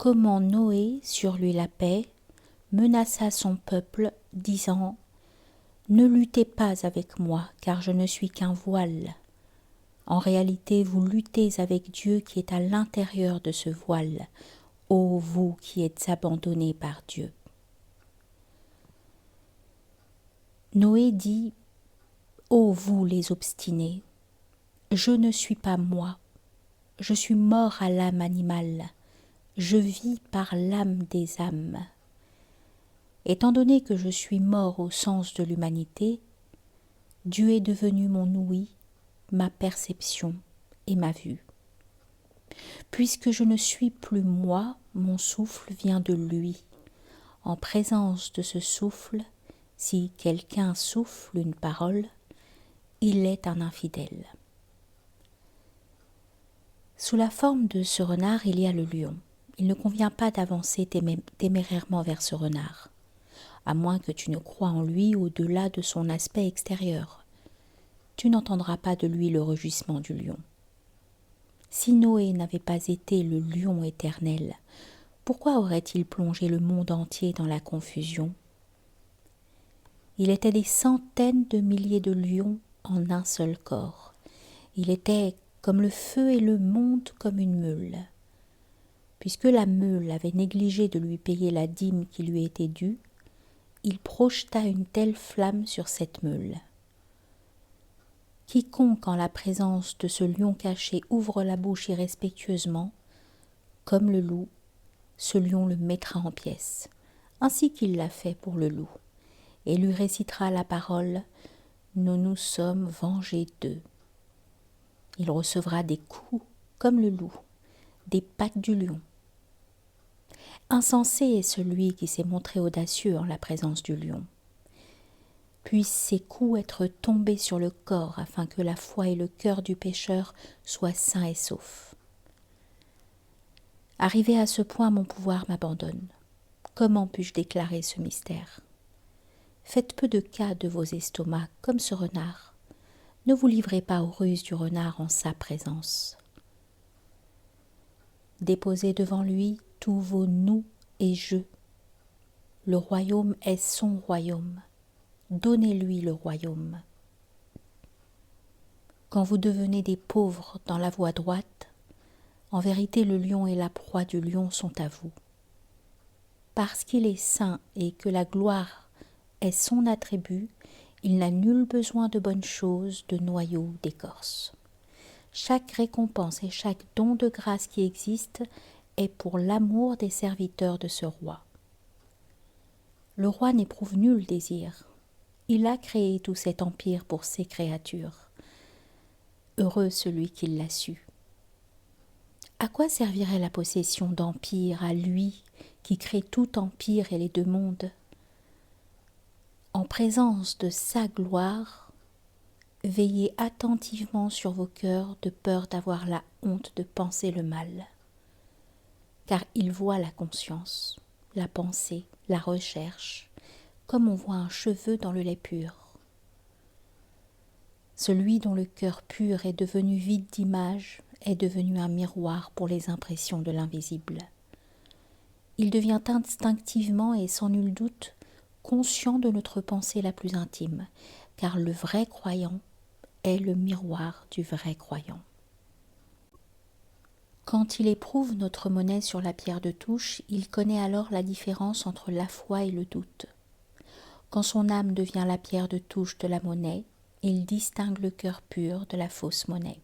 comment Noé, sur lui la paix, menaça son peuple, disant « Ne luttez pas avec moi, car je ne suis qu'un voile. En réalité, vous luttez avec Dieu qui est à l'intérieur de ce voile, ô vous qui êtes abandonnés par Dieu. » Noé dit « Ô vous les obstinés, je ne suis pas moi, je suis mort à l'âme animale, je vis par l'âme des âmes. Étant donné que je suis mort au sens de l'humanité, Dieu est devenu mon ouïe, ma perception et ma vue. Puisque je ne suis plus moi, mon souffle vient de lui. En présence de ce souffle, si quelqu'un souffle une parole, il est un infidèle. » Sous la forme de ce renard, il y a le lion. Il ne convient pas d'avancer témérairement vers ce renard, à moins que tu ne crois en lui au-delà de son aspect extérieur. Tu n'entendras pas de lui le rugissement du lion. Si Noé n'avait pas été le lion éternel, pourquoi aurait-il plongé le monde entier dans la confusion? Il était des centaines de milliers de lions en un seul corps. Il était comme le feu et le monde comme une meule. Puisque la meule avait négligé de lui payer la dîme qui lui était due, il projeta une telle flamme sur cette meule. Quiconque en la présence de ce lion caché ouvre la bouche irrespectueusement, comme le loup, ce lion le mettra en pièces, ainsi qu'il l'a fait pour le loup, et lui récitera la parole « Nous nous sommes vengés d'eux ». Il recevra des coups comme le loup, des pattes du lion. Insensé est celui qui s'est montré audacieux en la présence du lion. Puissent ses coups être tombés sur le corps afin que la foi et le cœur du pécheur soient sains et saufs. Arrivé à ce point, mon pouvoir m'abandonne. Comment puis-je déclarer ce mystère? Faites peu de cas de vos estomacs comme ce renard. Ne vous livrez pas aux ruses du renard en sa présence. Déposez devant lui tous vos nous et je. Le royaume est son royaume. Donnez-lui le royaume. Quand vous devenez des pauvres dans la voie droite, en vérité le lion et la proie du lion sont à vous. Parce qu'il est saint et que la gloire est son attribut, il n'a nul besoin de bonnes choses, de noyaux, d'écorce. Chaque récompense et chaque don de grâce qui existe est pour l'amour des serviteurs de ce roi. Le roi n'éprouve nul désir. Il a créé tout cet empire pour ses créatures. Heureux celui qui l'a su. À quoi servirait la possession d'empire à lui qui crée tout empire et les deux mondes? En présence de sa gloire, veillez attentivement sur vos cœurs de peur d'avoir la honte de penser le mal. Car il voit la conscience, la pensée, la recherche, comme on voit un cheveu dans le lait pur. Celui dont le cœur pur est devenu vide d'image est devenu un miroir pour les impressions de l'invisible. Il devient instinctivement et sans nul doute conscient de notre pensée la plus intime, car le vrai croyant est le miroir du vrai croyant. Quand il éprouve notre monnaie sur la pierre de touche, il connaît alors la différence entre la foi et le doute. Quand son âme devient la pierre de touche de la monnaie, il distingue le cœur pur de la fausse monnaie.